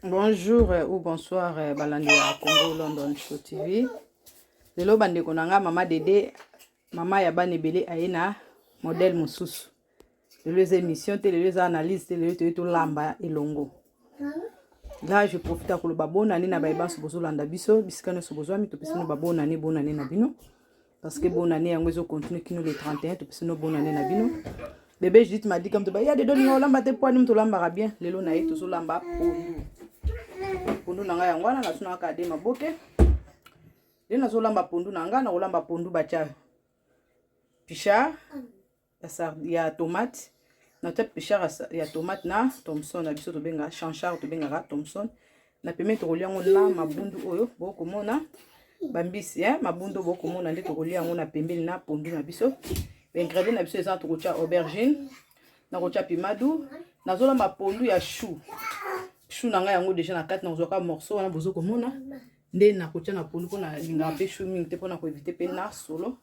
Bonjour ou bonsoir balandi ya Congo London Show TV. Lelo bande konanga mama Dédé, mama ya bana ebele ayena modèle mususu. Lelo les émissions, lelo les analyses, lelo to lamba elongo. Là je profite à koloba bonane na baiba so bozolanda biso, bisikano so bozwami to pesino bonane na bino. Parce que bonane yango ezo continuer kino le 31 to pesino bonane na bino. Bébé Judith m'a dit comme tu y a des données lamba te poids nous lamba bien. Lelo na ye to so lamba pondu. Pondu nanga yangwana na suna ka de maboke. Le na so lamba pondu nanga na lamba pondu bacha. Pichard ya tomate. Na tête pichard ya tomate na Thomson na biso to benga chanchard to benga Thomson. Na peme to kolia ngona mabundu oyo boko mona. Bambisi mabundu boko mona nde to kolia ngona pembeli na pondu na biso. Ingrédients na biso eza to kocha aubergine, na kocha pimadu, na zola mapondu ya chou. Chou nanga yango déjà na kati na zoka morceau wana bozo komona. Nde na kocha na pondu pona linga pe chou mingi te pona ko éviter pe na solo.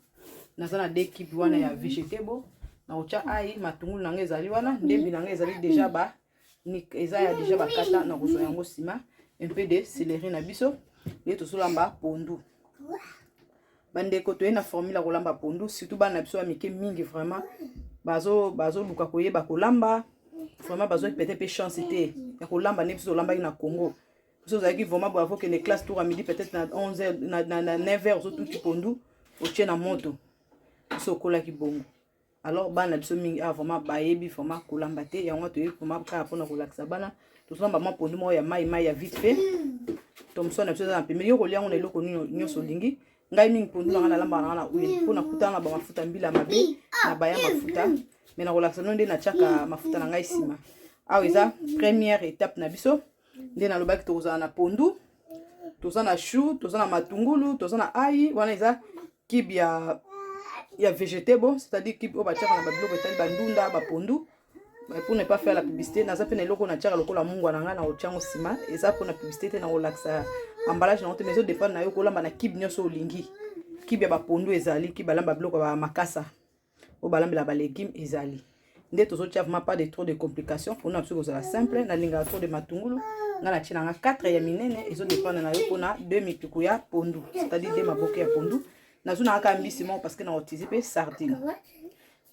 Na zana de kibi wana ya vegetable, na kocha ai matungulu nanga ezali wana, ndembi nanga ezali déjà ba ni eza ya déjà ba kata na kozo yango sima, un peu de céleri na biso, et to solamba pondu. Bande koto na formule kolamba pondu surtout bana biso ya mike mingi vraiment bazo luka koyeba kolamba vraiment bazo peut-être pe chance té ya kolamba ne biso lamba na Congo biso za ki vraiment bravo que les classes tour à midi peut-être na 11h na 9h zo tout pondu o tient na moto so kola ki bongo alors bana biso mingi vraiment bayebi vraiment kolamba té ya ngoto vraiment ka pona kolakisa bana to lamba ma pondu mo ya mai ya vite fait Thomson na biso za pemeli yo kolia ngona eloko nyoso lingi ngai mingi pondu na lamba na oil pona kutana ba mafuta mbila mabe na baya mafuta mais na relaksa nonde na chaka mafuta na ngai sima awa eza première étape na biso nde na lobaki toza na pondu toza na chou toza na matungulu toza na ai wana eza kibi ya végétable c'est-à-dire kibi o ba chaka na ba biloko etali bandunda ba pondu pour ne pas faire la publicité naza pe na eloko na chaka lokola mungwa na nga na ochango sima eza pour na publicité na relaksa emballage na ote mais dépend na yo kolamba na kibi nyoso olingi kibi ya ba pondu ezali kibi balamba biloko ba makasa o balambela ba légumes ezali nde tozo tia vraiment pas de trop de complications pour na biso kozala simple na linga trop de matungulu nga na tia nga 4 ya minene ezo dépendre na yo pona 2 mipiku ya pondu c'est-à-dire 2 maboke ya pondu nazo na aka mbisi mo parce que na utiliser sardine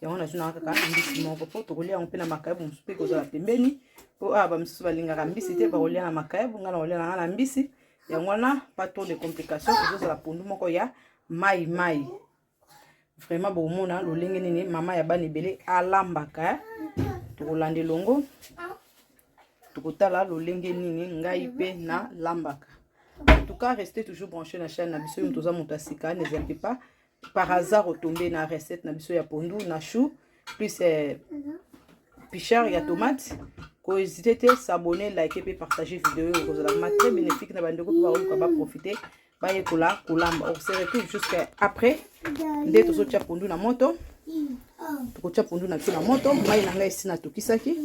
yango nazo na aka mbisi mo po to kolia on pe na makayabu msupe kozala pembeni po ba msusu balingaka mbisi te ba kolia na makayabu nga na kolia na mbisi yango na pas trop de complications kozala pondu moko ya mai vraiment bon mona lo lenge nini mama ya bana ebele alambaka to kolande longo to kotala lo lenge nini ngai pe na lambaka. En tout cas restez toujours branchés na chaîne na biso yo toza moto asika ne zappez pas par hasard retomber na recette na biso ya pondu na chou plus pichard ya tomate ko hésiter te s'abonner liker et partager vidéo ko za vraiment très bénéfique na bandeko ko ba profiter ba yekola kolamba on se retrouve jusqu'à après nde tozo tia pondu na moto to tia pondu na biso na moto mai na nga esi na tokisaki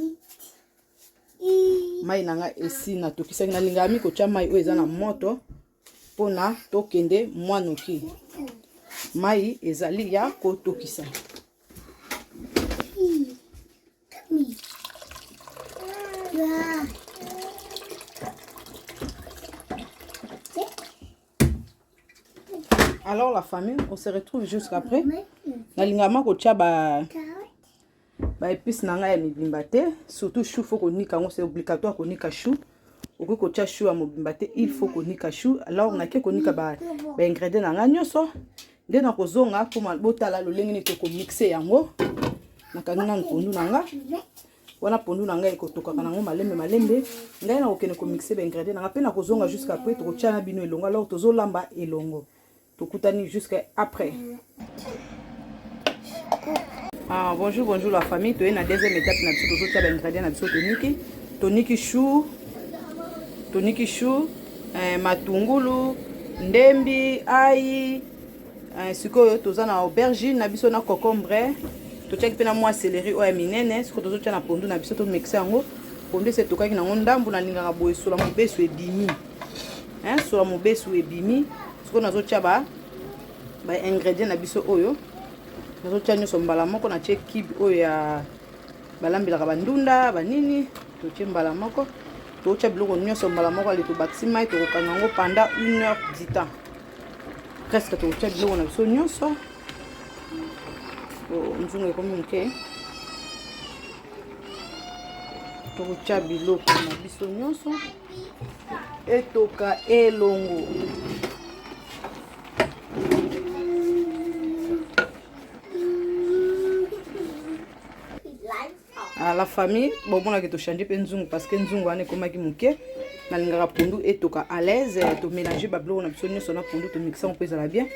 mai na nga esi na tokisaki na lingami ko tia mai o eza na moto pona tokende mwanoki mai ezali ya ko tokisa. Alors la famille, on se retrouve jusqu'après. Na lingama ko tia ba épices nanga ya mibimba te, surtout chou faut qu'on nika ngo c'est obligatoire qu'on nika chou. Oko ko tia chou ya mobimba te, il faut qu'on nika chou. Alors on a ke ko nika ba ingrédients nanga nyoso. Nde na kozonga pour botala lo lengeni to ko mixer yango. Na kanina pondu nanga. Wana pondu nanga ekotoka nango malembe. Ngai na okene ko mixer ba ingrédients nanga pe na kozonga jusqu'après to ko tia na bino elongo alors tozo lamba elongo. Tokutani jusqu'à après. Bonjour la famille. Tu es dans la deuxième étape na biso tozo tia ingrédients na biso toniki chou, matungulu, ndembi, ai, sikoyo toza na aubergine na biso na concombre, to tia pe na moi céleri o ya minene, siko tozo tia na pondu na biso to mixer yango. Pondu se tokaki na ndambu na lingaka boye sola mobesu ebimi. Sola mobesu ebimi. Siko nazo tia ba ingrédients na biso oyo nazo tia nyoso mbala moko na tie kibi oyo ya balambelaka bandunda banini to tie mbala moko tocha biloko nyonso mbala moko ali tobakisi mai tokokanga yango pendant 1 heure du temps presque tocha biloko na biso nyonso nzungu ekomi moke tokotia biloko na biso nyonso etoka elongo à la famille bomonaki tochange mpe nzungu parce que nzungu wana ekomaki moke nalingaka pondu etoka à l'aise tomélange babiloko na biso nyonso na pondu tomixisango mpe ezala bien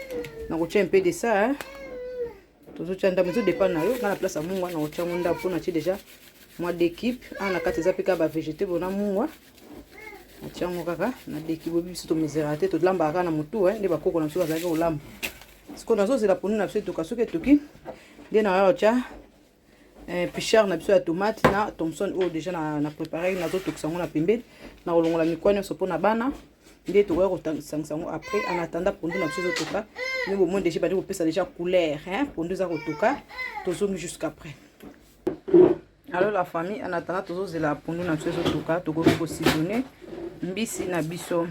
nakotia mpe de ça tozotia ndambo ezodépendre na yo nga na place ya mungwa nakotiango ndambo mpo natie déjà mwa d'équipe ana na kati eza mpe kaka bavégété bona mungwa natiango kaka na d'équipe obi biso tomesera te tolambaka kaka na motu nde bakoko na biso bazalaki kolamba sikoyo nazozela pondu na biso etoka soki etoki nde na kotia pichard na biso ya tomate na thomson oyo déjà na préparé nazotokisa yango na pembeni na kolongola mikwa nyonso mpo na bana nde tokoya kosangisa yango après en attendant pondu na biso ezotoka nde bomoi déjà bandi kopesa déjà couleur pondu eza kotoka tozongi jusqu'après. Alors la famille en attendant tozozela pondu na biso ezotoka tokoki kosisonne mbisi na biso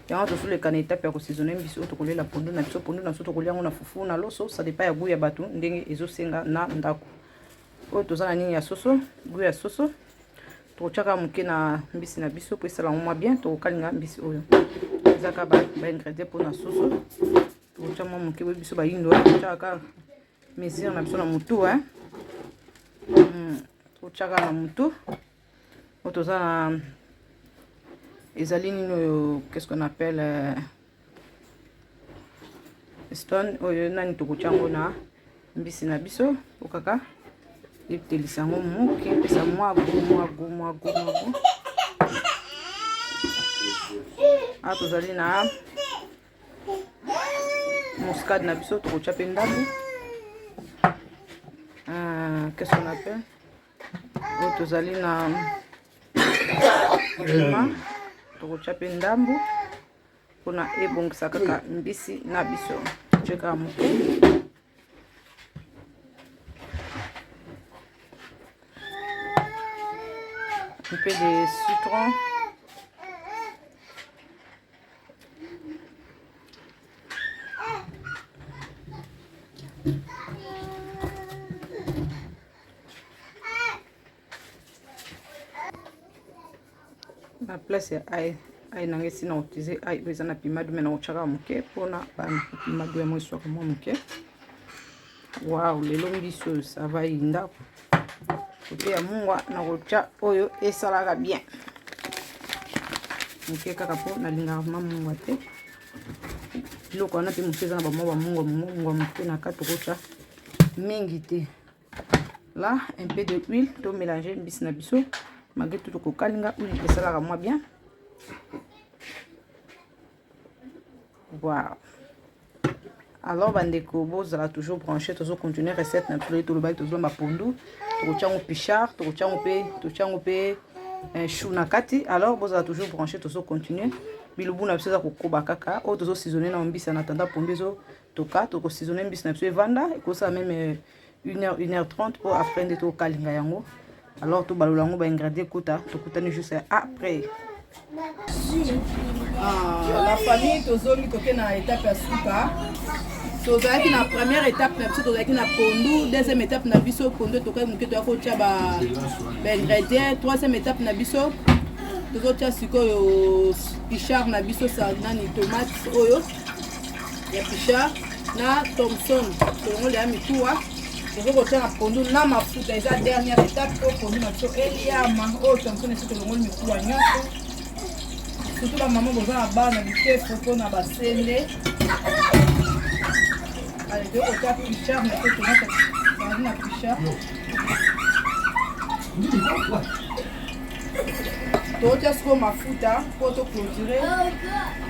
yango tosoleka na étape ya kosisonne mbisi oyo tokolela pondu na biso tokolia yango na fufu na loso ça dépend ya goût ya bato ndenge ezosenga na ndako oyo toza na nini ya soso goût ya soso tokotiaka moke na mbisi na biso po esala yango mwa bien tokokalinga mbisi oyo ezaka baingrédient mpo na soso tokotia mwa moke boye biso bayindo tokotiaka mesure na biso na motu tokotiaka na motu oyo toza na ezali nini oyo qu'est-ce qu'on appelle stone oyo nani tokotiango na mbisi na biso okaka etelisa yango moke epesa mwago a tozali na muscade na biso tokotia mpe ndambu qu'est-ce qu'on appelle oyo tozali na ma tokotia mpe ndambu mpona ebongisa kaka mbisi na biso totie kaka moke un peu de citron, na place ya ail nanga esi na utiliser ail eza na pimadu me na kotiaka moke mpona bana pimadu yango eswaka mwa moke. Wow, lelo mbisi oyo sava yinda kote ya mungwa na kotia oyo esalaka bien moke kaka mpo nalingaka ma mungwa te biloko wana mpe moke eza na bamwa bamungwa moke na kati tokotia mingi te. Là un peu de huile to mélanger mbisi na biso malgré tout tokokalinga huile esalaka mwa bien. Wow. Alors bandeko bozala toujours branché tozo continuer recette na biso tolobaki tozomba pondu tokotiango pichard tokotiango pe chou na kati. Alors bozala toujours branché tozo continuer bilubu na biso eza kokoba kaka oyo tozo saisonner na mbisi en attendant pondu ezo toka toko saisonner mbisi na biso evanda ekosala même 1h30 pour après nde tokalinga yango. Alors to balola yango ba ingrédients kota tokutani juste après. La famille tozongi toke na étape ya suka tozalaki na première étape na biso tozalaki na pondu, deuxième étape na biso pondu tokai moke toya kotia ba ingrédients, troisième étape na biso tozotia sikoyo pichard na biso nani tomate oyo ya pichard na thomson tolongoli ya mikuwa tozokotia na pondu na mafuta eza dernière étape oyo pondu na biso eliama oyo thomson esi tolongoli mikuwa nyonso surtout la maman boza na bana bikefu mpona basende ale de kotia pichard na te tomate ezali na pichard tokotia sikoyo mafuta mpo toclôture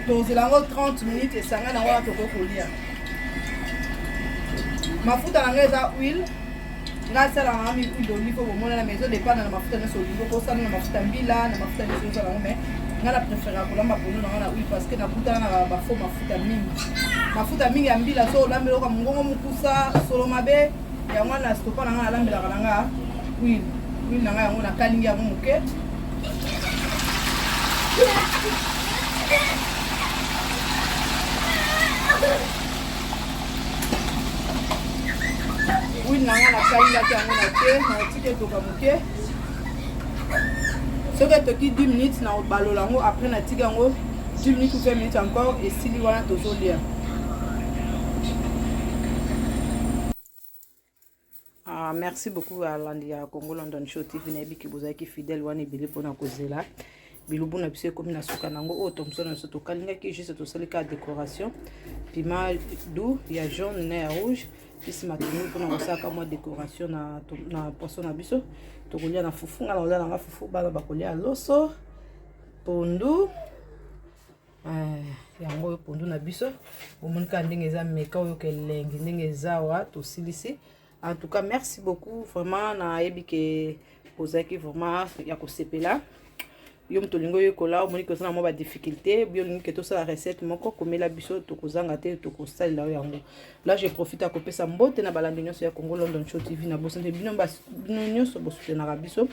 tozela yango 30 minutes esanga nango wana tokoki kolia. Mafuta na ngai eza huile ngai asalaka nga huile d'olive po bomonana mais ezodépendre na mafuta nyonso olingi okosala na mafuta mbila na mafuta nyonso ozala yango mais ngai na préférera kolamba pondu na ngai na huile parce que nakutana na bafo mafuta mingi ya mbila so olambela oka mongongo mokusa solo mabe yango wana na stopa na ngai nalambelaka na ngai huile na ngai yango nakalingi yango moke Oui, nanga na kalingaki yango na te naotiki etoka moke soki etoki 10 minutes na obalola yango après natiki yango 10 minutes ou 20 minutes encore esili wana tozolia. Merci beaucoup à Landia Congo London Show TV na biki bozaki fidèle wana ebele mpona kozela bilubu na biso ekomi na suka nango oyo Thomson na biso tokalingaki juste tosalika décoration piment doux ya jaune na ya rouge pisi matoni mpona kosalaka mwa décoration na poisson na biso tokolia na fufu nga na kolia nanga fufu bana bakolia loso pondu yango oyo pondu na biso omonika ndenge eza meka oyo kelengi ndenge eza wa tosilisi. En tout cas, merci beaucoup. Vraiment, na yebike ozaki vraiment ya kosepela. Yo mtolingo yo kola, omoni ko sana mo ba difficulté, bio lingi ke to sa recette moko komela biso to kozanga te to kosalela yango. Là, je profite à kopesa mbote na balandi nyonso ya Congo London Show TV na bosante bino nyonso bosute na biso.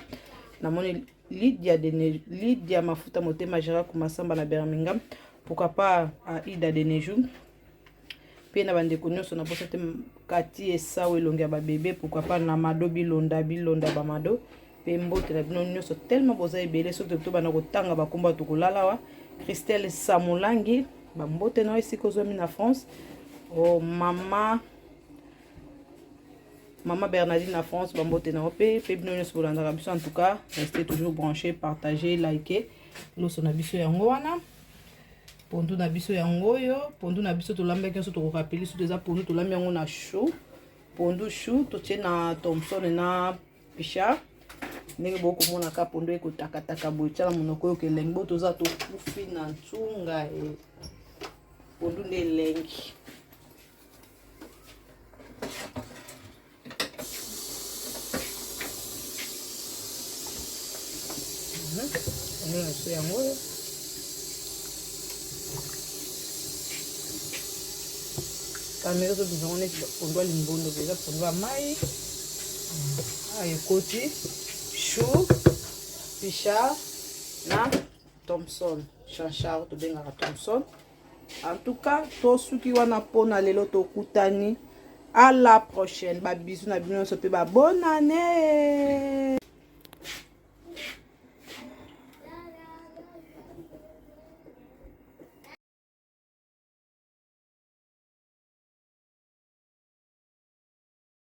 Na moni Lydia mafuta motema Gérard Kumasamba na Birmingham. Pourquoi pas à Ida de Nejou. Pe na bandeko nyonso na bosate kati esa welongi ya babebe pourquoi pas na mado bilonda bamado pe mbote na bino nyonso tellement boza ebele soki to bana kotanga bakomba tokolala wa Christelle Samulangi bambote na esika ozwami na France oh mama Bernardine na France bambote na pe bino nyonso bolandaka biso. En tout cas restez toujours branchés, partagez, likez loso na biso yango wana pondu na biso yango yo pondu na biso tolambaki nyonso tokorapeli soki eza pondu tolambi yango na chou pondu chou totie na Thomson na Picha ndenge bokomonaka pondu ekotakataka boye tiala monoko oyo kelengi bo toza tokufi na ntunga pondu nde elengi. Pondu na biso yango yo kamera zo bizongo neti pondu alimbondo peza pondu ya mai ekoti chou Picha na Thomson Chanchar tobengaka Thomson. En tout cas tosuki wana mpona lelo tokutani à la prochaine. Ba bisous na bino so pe ba bonne année.